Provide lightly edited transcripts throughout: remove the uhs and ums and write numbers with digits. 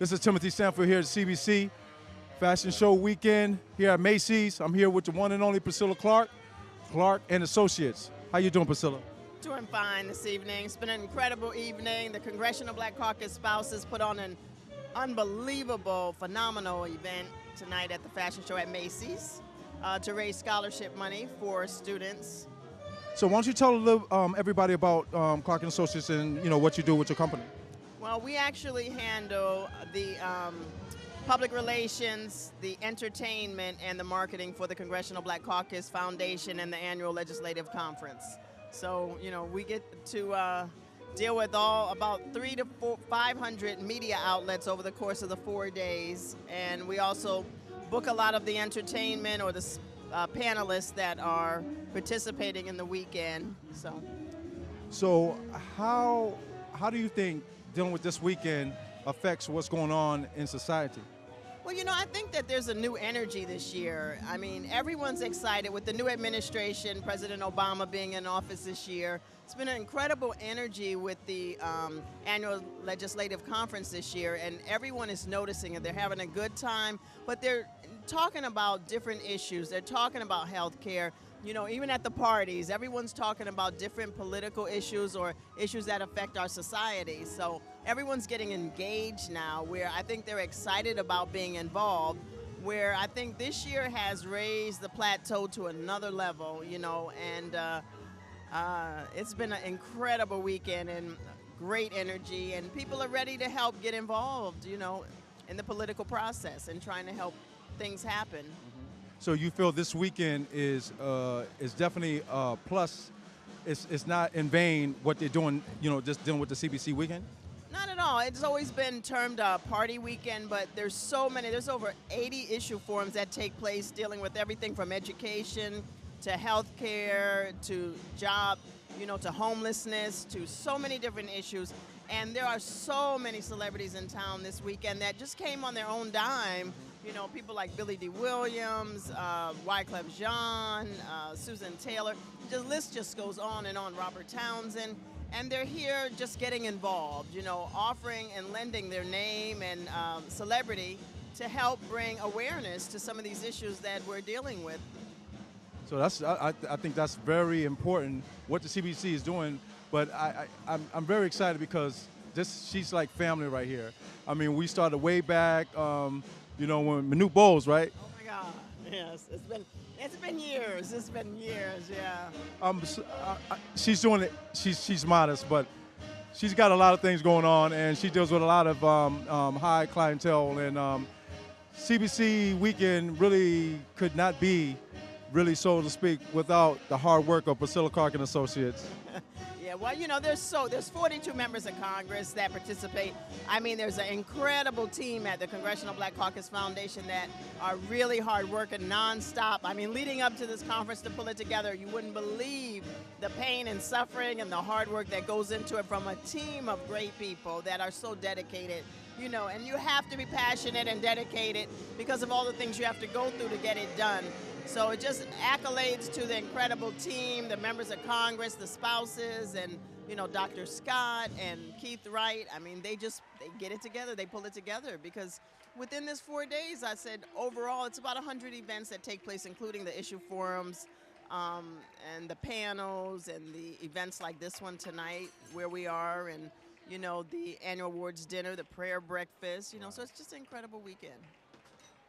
This is Timothy Stanfill here at CBC Fashion Show Weekend here at Macy's. I'm here with the one and only Priscilla Clarke, Clarke Associates. How you doing, Priscilla? Doing fine this evening. It's been an incredible evening. The Congressional Black Caucus Spouses put on an unbelievable, phenomenal event tonight at the fashion show at Macy's to raise scholarship money for students. So why don't you tell a little, everybody about Clarke Associates and what you do with your company? Well, we actually handle the public relations, the entertainment, and the marketing for the Congressional Black Caucus Foundation and the annual legislative conference. So, we get to deal with about 300 to 500 media outlets over the course of the 4 days. And we also book a lot of the entertainment or the panelists that are participating in the weekend. So how do you think dealing with this weekend affects what's going on in society? Well, I think that there's a new energy this year. I mean, everyone's excited with the new administration, President Obama being in office this year. It's been an incredible energy with the annual legislative conference this year, and everyone is noticing it. They're having a good time, but they're talking about different issues. They're talking about health care. Even at the parties, everyone's talking about different political issues or issues that affect our society. So everyone's getting engaged now, where I think they're excited about being involved, where I think this year has raised the plateau to another level, and it's been an incredible weekend and great energy, and people are ready to help get involved, in the political process and trying to help things happen. So you feel this weekend is definitely a plus. It's not in vain what they're doing, just dealing with the CBC weekend? Not at all. It's always been termed a party weekend, but there's so many. There's over 80 issue forums that take place dealing with everything from education to health care to job, to homelessness, to so many different issues. And there are so many celebrities in town this weekend that just came on their own dime. People like Billy D. Williams, Wyclef Jean, Susan Taylor. The list just goes on and on, Robert Townsend. And they're here just getting involved, offering and lending their name and celebrity to help bring awareness to some of these issues that we're dealing with. So I think that's very important, what the CBC is doing. But I'm very excited because she's like family right here. I mean, we started way back, when Manute Bowles, right? Oh my God, yes, it's been years. It's been years, yeah. She's doing it. She's modest, but she's got a lot of things going on, and she deals with a lot of high clientele. And CBC weekend really could not be, really, so to speak, without the hard work of Priscilla Clarke and Associates. Yeah, well, there's 42 members of Congress that participate. I mean, there's an incredible team at the Congressional Black Caucus Foundation that are really hard working nonstop. I mean, leading up to this conference to pull it together, you wouldn't believe the pain and suffering and the hard work that goes into it from a team of great people that are so dedicated. And you have to be passionate and dedicated because of all the things you have to go through to get it done. So it just accolades to the incredible team, the members of Congress, the spouses, and Dr. Scott and Keith Wright. I mean, they get it together, they pull it together, because within this 4 days, I said overall it's about 100 events that take place, including the issue forums and the panels and the events like this one tonight where we are, and the annual awards dinner, the prayer breakfast, so it's just an incredible weekend.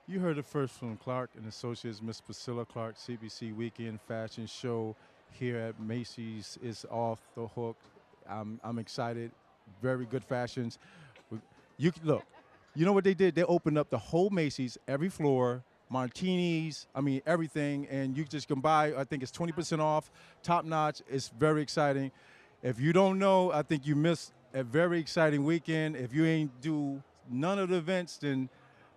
You heard it first from Clarke and Associates. Miss Priscilla Clarke, CBC Weekend Fashion Show here at Macy's is off the hook. I'm excited. Very good fashions. Look, you know what they did? They opened up the whole Macy's, every floor, martinis, everything, and you just can buy, I think it's 20% off, top notch. It's very exciting. If you don't know, I think you missed a very exciting weekend. If you ain't do none of the events, then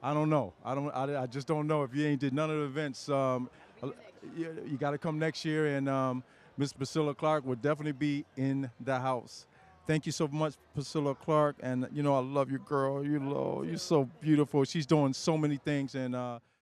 I don't know. I just don't know. If you ain't did none of the events, you got to come next year, and Miss Priscilla Clarke will definitely be in the house. Thank you so much, Priscilla Clarke, and I love your girl. You're so beautiful. She's doing so many things, and